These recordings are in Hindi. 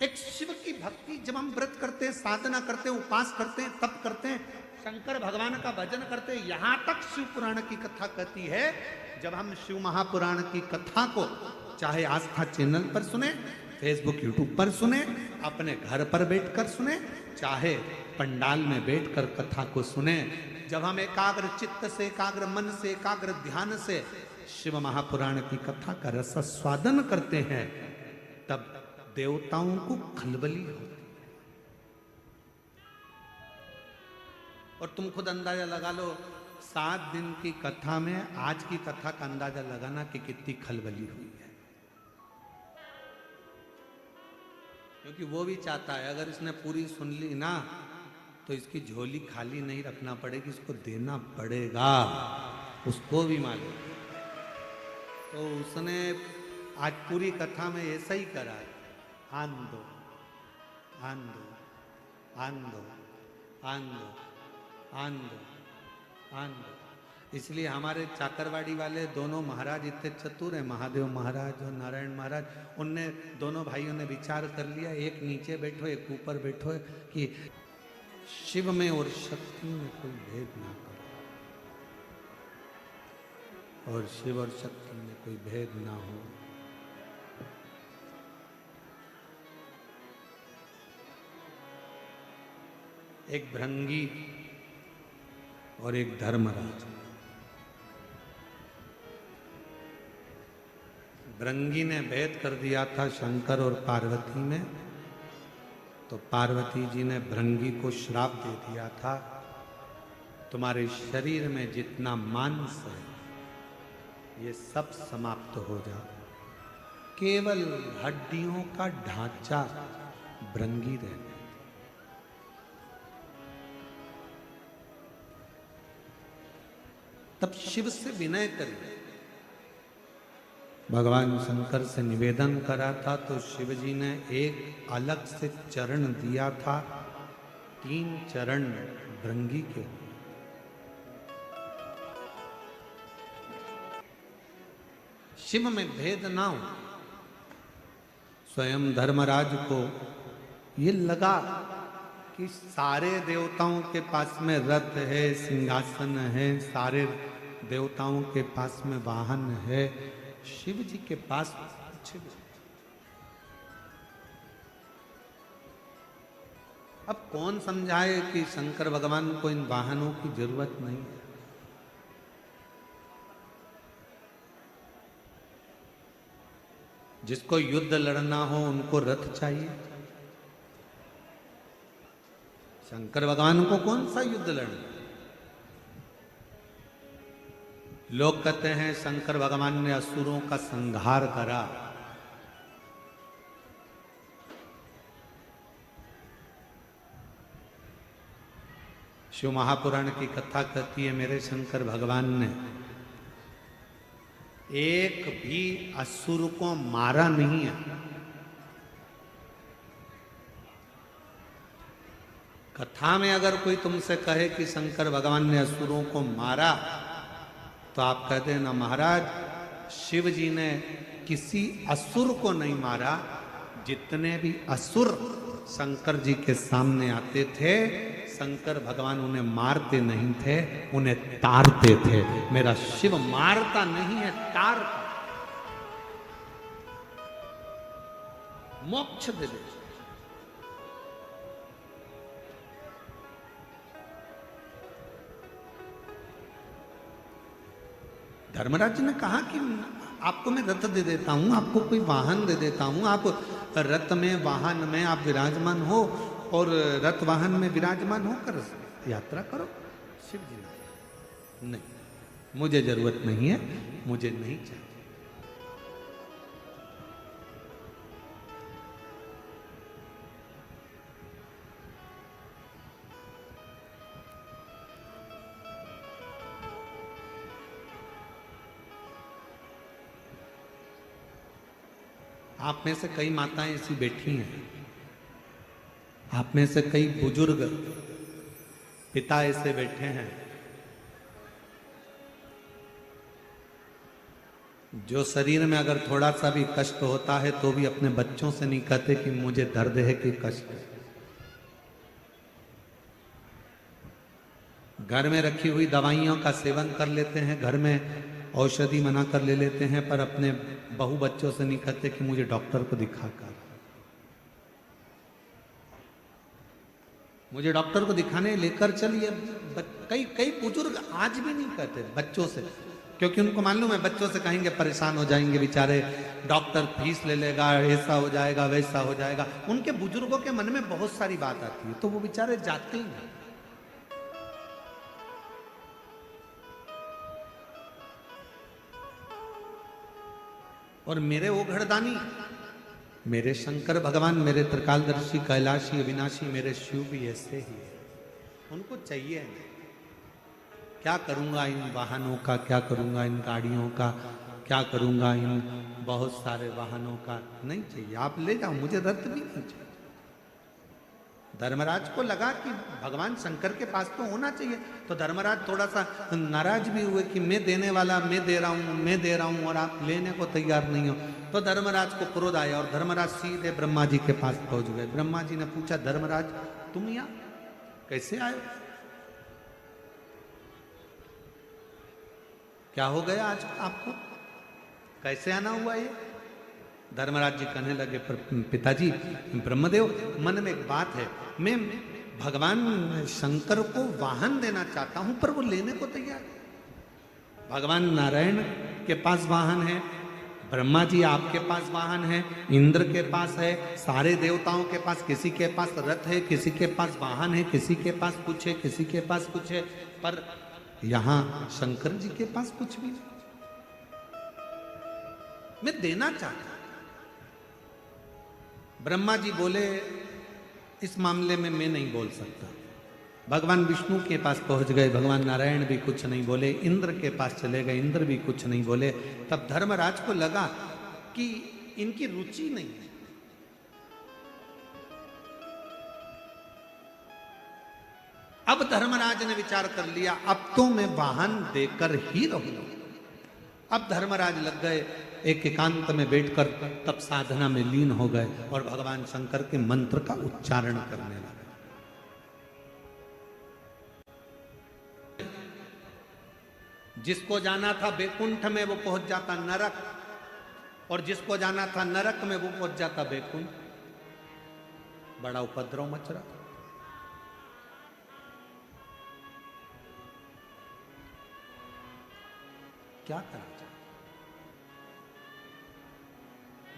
एक शिव की भक्ति, जब हम व्रत करते हैं, साधना करते हैं, उपास करते हैं, तप करते हैं, शंकर भगवान का भजन करते हैं, यहां तक शिव पुराण की कथा कहती है। जब हम शिव महापुराण की कथा को चाहे आस्था चैनल पर सुने, फेसबुक यूट्यूब पर सुने, अपने घर पर बैठकर सुने, चाहे पंडाल में बैठकर कथा को सुने, जब हम एकाग्र चित्त से, एकाग्र मन से, एकाग्र ध्यान से शिव महापुराण की कथा का रस स्वादन करते हैं, तब देवताओं को खलबली होती है। और तुम खुद अंदाजा लगा लो, 7 दिन की कथा में आज की कथा का अंदाजा लगाना कि कितनी खलबली हुई है। क्योंकि वो भी चाहता है अगर इसने पूरी सुन ली ना, तो इसकी झोली खाली नहीं रखना पड़ेगी, इसको देना पड़ेगा, उसको भी मालूम। तो उसने आज पूरी कथा में ऐसा ही करा है, आन दो, आन दो, आन दो, आन दो, आन दो, आन दो। इसलिए हमारे चाकरवाड़ी वाले दोनों महाराज इतने चतुर हैं, महादेव महाराज और नारायण महाराज, उनने दोनों भाइयों ने विचार कर लिया, एक नीचे बैठो एक ऊपर बैठो, कि शिव में और शक्ति में कोई भेद ना करो, और शिव और शक्ति में कोई भेद ना हो। एक भृंगी और एक धर्मराज। भृंगी ने भेद कर दिया था शंकर और पार्वती में, तो पार्वती जी ने भृंगी को श्राप दे दिया था, तुम्हारे शरीर में जितना मांस है ये सब समाप्त हो जाओ, केवल हड्डियों का ढांचा भृंगी रहने। तब शिव से विनय करिए, भगवान शंकर से निवेदन करा था, तो शिव जी ने एक अलग से चरण दिया था, 3 चरण भृंगी के। शिव में भेद ना हो। स्वयं धर्मराज को ये लगा कि सारे देवताओं के पास में रथ है, सिंहासन है, सारे देवताओं के पास में वाहन है, शिव जी के पास कुछ भी। अब कौन समझाए कि शंकर भगवान को इन वाहनों की जरूरत नहीं है। जिसको युद्ध लड़ना हो उनको रथ चाहिए, शंकर भगवान को कौन सा युद्ध लड़ना। लोग कहते हैं शंकर भगवान ने असुरों का संहार करा, शिव महापुराण की कथा कहती है मेरे शंकर भगवान ने एक भी असुर को मारा नहीं है। कथा में अगर कोई तुमसे कहे कि शंकर भगवान ने असुरों को मारा, तो आप कहते हैं ना महाराज, शिव जी ने किसी असुर को नहीं मारा, जितने भी असुर शंकर जी के सामने आते थे, शंकर भगवान उन्हें मारते नहीं थे, उन्हें तारते थे। मेरा शिव मारता नहीं है, तारता, मोक्ष दे दे। धर्मराज ने कहा कि आपको मैं रथ दे देता हूं, आपको कोई वाहन दे देता हूं, आप रथ में वाहन में आप विराजमान हो और रथ वाहन में विराजमान होकर यात्रा करो। शिव जी ने नहीं, मुझे जरूरत नहीं है, मुझे नहीं चाहिए। आप में से कई माताएं ऐसी बैठी हैं, आप में से कई बुजुर्ग पिता ऐसे बैठे हैं जो शरीर में अगर थोड़ा सा भी कष्ट होता है तो भी अपने बच्चों से नहीं कहते कि मुझे दर्द है कि कष्ट है। घर में रखी हुई दवाइयों का सेवन कर लेते हैं, घर में औषधि मना कर ले लेते हैं, पर अपने बहू बच्चों से नहीं कहते कि मुझे डॉक्टर को दिखाकर, मुझे डॉक्टर को दिखाने लेकर चलिए। कई कई बुजुर्ग आज भी नहीं कहते बच्चों से, क्योंकि उनको मालूम है बच्चों से कहेंगे परेशान हो जाएंगे बेचारे, डॉक्टर फीस ले लेगा, ऐसा हो जाएगा वैसा हो जाएगा। उनके बुजुर्गों के मन में बहुत सारी बात आती है, तो वो बेचारे जाते ही नहीं। और मेरे वो घरदानी, मेरे शंकर भगवान, मेरे त्रिकालदर्शी कैलाशी अविनाशी, मेरे शिव भी ऐसे ही है। उनको चाहिए क्या करूंगा इन वाहनों का, क्या करूंगा इन गाड़ियों का, क्या करूंगा इन बहुत सारे वाहनों का, नहीं चाहिए। आप ले जाओ, मुझे दर्द भी नहीं चाहिए। धर्मराज को लगा कि भगवान शंकर के पास तो होना चाहिए, तो धर्मराज थोड़ा सा नाराज भी हुए कि मैं देने वाला, मैं दे रहा हूं, मैं दे रहा हूं और आप लेने को तैयार नहीं हो। तो धर्मराज को क्रोध आया और धर्मराज सीधे ब्रह्मा जी के पास पहुंच गए। ब्रह्मा जी ने पूछा, धर्मराज तुम यहाँ कैसे आए, क्या हो गया आज आपको, कैसे आना हुआ ये? धर्मराज जी कहने लगे, पिताजी ब्रह्मदेव, मन में एक बात है, मैं भगवान शंकर को वाहन देना चाहता हूं पर वो लेने को तैयार। भगवान नारायण के पास वाहन है, ब्रह्मा जी आपके पास वाहन है, इंद्र के पास है, सारे देवताओं के पास, किसी के पास रथ है, किसी के पास वाहन है, किसी के पास कुछ है, किसी के पास कुछ है, पर यहां शंकर जी के पास कुछ भी नहीं। मैं देना चाहता। ब्रह्मा जी बोले, इस मामले में मैं नहीं बोल सकता। भगवान विष्णु के पास पहुंच गए, भगवान नारायण भी कुछ नहीं बोले, इंद्र के पास चले गए, इंद्र भी कुछ नहीं बोले। तब धर्मराज को लगा कि इनकी रुचि नहीं है। अब धर्मराज ने विचार कर लिया, अब तो मैं वाहन देकर ही रहूंगा। अब धर्मराज लग गए, एक एकांत में बैठकर तब साधना में लीन हो गए और भगवान शंकर के मंत्र का उच्चारण करने लगे। जिसको जाना था बैकुंठ में वो पहुंच जाता नरक, और जिसको जाना था नरक में वो पहुंच जाता बैकुंठ। बड़ा उपद्रव मच रहा। क्या करा जाए?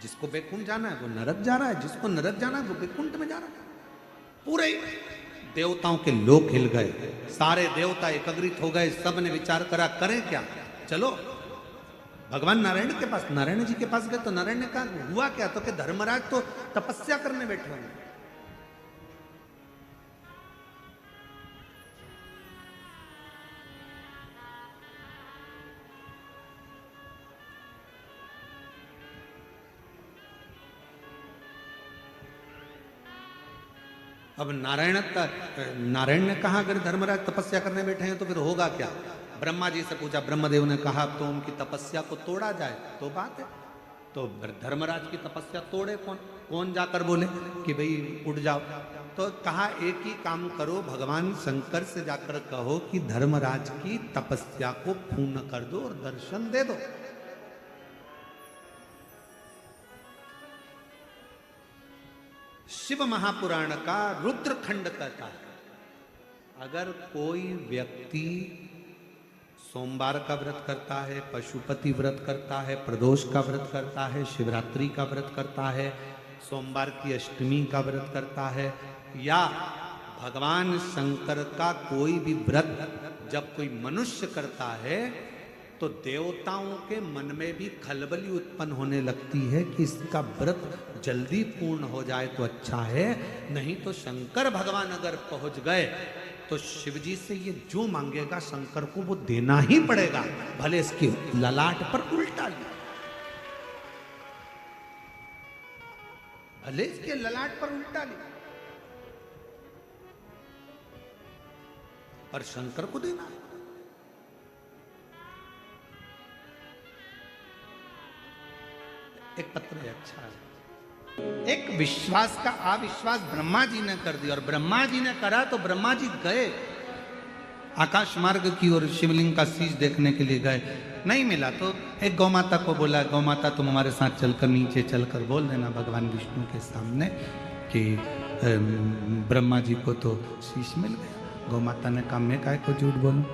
जिसको बैकुंठ जाना है वो नरक जा रहा है, जिसको नरक जाना है वो बैकुंठ में जा रहा है। पूरे देवताओं के लोक हिल गए, सारे देवता एकत्रित हो गए। सब ने विचार करा, करें क्या? चलो भगवान नारायण के पास, नारायण जी के पास गए। तो नारायण ने कहा, हुआ क्या? तो कि धर्मराज तो तपस्या करने बैठे होंगे। अब नारायण ने कहा, अगर धर्मराज तपस्या करने बैठे हैं तो फिर होगा क्या? ब्रह्मा जी से पूछा, ब्रह्मदेव ने कहा तो उनकी तपस्या को तोड़ा जाए तो बात है। तो धर्मराज की तपस्या तोड़े कौन? कौन जाकर बोले कि भाई उठ जाओ? तो कहा, एक ही काम करो, भगवान शंकर से जाकर कहो कि धर्मराज की तपस्या को पूर्ण कर दो और दर्शन दे दो। शिव महापुराण का रुद्रखंड कहता है, अगर कोई व्यक्ति सोमवार का व्रत करता है, पशुपति व्रत करता है, प्रदोष का व्रत करता है, शिवरात्रि का व्रत करता है, सोमवार की अष्टमी का व्रत करता है, या भगवान शंकर का कोई भी व्रत जब कोई मनुष्य करता है तो देवताओं के मन में भी खलबली उत्पन्न होने लगती है कि इसका व्रत जल्दी पूर्ण हो जाए तो अच्छा है, नहीं तो शंकर भगवान अगर पहुंच गए तो शिव जी से ये जो मांगेगा शंकर को वो देना ही पड़ेगा, भले इसकी ललाट पर उल्टा ले, भले इसके ललाट पर उल्टा ले, पर शंकर को देना है। एक पत्र है, अच्छा है। एक विश्वास का अविश्वास ब्रह्मा जी ने कर दिया, और ब्रह्मा जी ने करा तो ब्रह्मा जी गए आकाश मार्ग की ओर, शिवलिंग का शीश देखने के लिए गए, नहीं मिला तो एक गौ माता को बोला, गौ माता तुम हमारे साथ चलकर नीचे चलकर बोल देना भगवान विष्णु के सामने कि ब्रह्मा जी को तो शीश मिल गया। गौ माता ने कहा मैं काहे को झूठ बोलूं,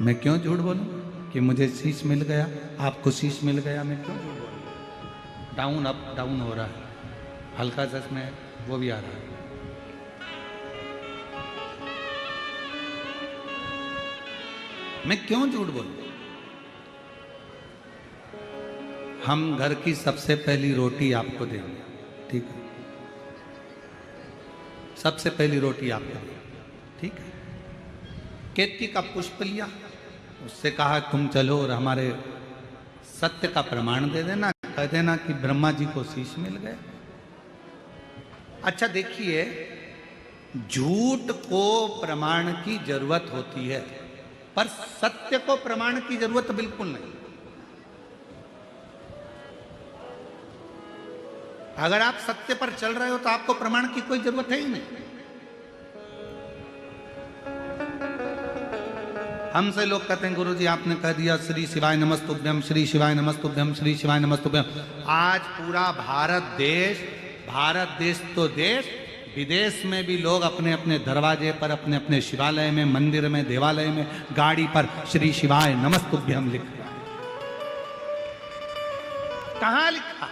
मैं क्यों झूठ बोलूं कि मुझे शीश मिल गया, आपको शीश मिल गया, मैं क्यों झूठ बोलूं। डाउन अप डाउन हो रहा है, हल्का सा इसमें वो भी आ रहा है। मैं क्यों झूठ बोलूं। हम घर की सबसे पहली रोटी आपको देंगे, ठीक है, सबसे पहली रोटी आपको देंगे, ठीक है। केतकी का पुष्प लिया, उससे कहा तुम चलो और हमारे सत्य का प्रमाण दे देना, कह देना कि ब्रह्मा जी को शीश मिल गया। अच्छा देखिए, झूठ को प्रमाण की जरूरत होती है, पर सत्य को प्रमाण की जरूरत बिल्कुल नहीं। अगर आप सत्य पर चल रहे हो तो आपको प्रमाण की कोई जरूरत है ही नहीं। हमसे लोग कहते हैं गुरुजी आपने कह दिया श्री शिवाय नमस्तुभ्यम, श्री शिवाय नमस्तुभ्यम, श्री शिवाय नमस्तुभ्यम। आज पूरा भारत देश तो देश, विदेश में भी लोग अपने अपने दरवाजे पर, अपने अपने शिवालय में, मंदिर में, देवालय में, गाड़ी पर श्री शिवाय नमस्तुभ्यम लिख रहा है। कहां लिखा?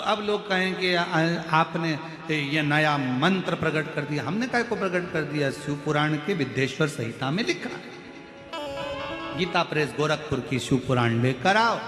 अब लोग कहें कि आपने ये नया मंत्र प्रकट कर दिया। हमने काय को प्रकट कर दिया? शिव पुराण के विद्येश्वर संहिता में लिखा है। गीता प्रेस गोरखपुर की शिव पुराण लेकर आओ,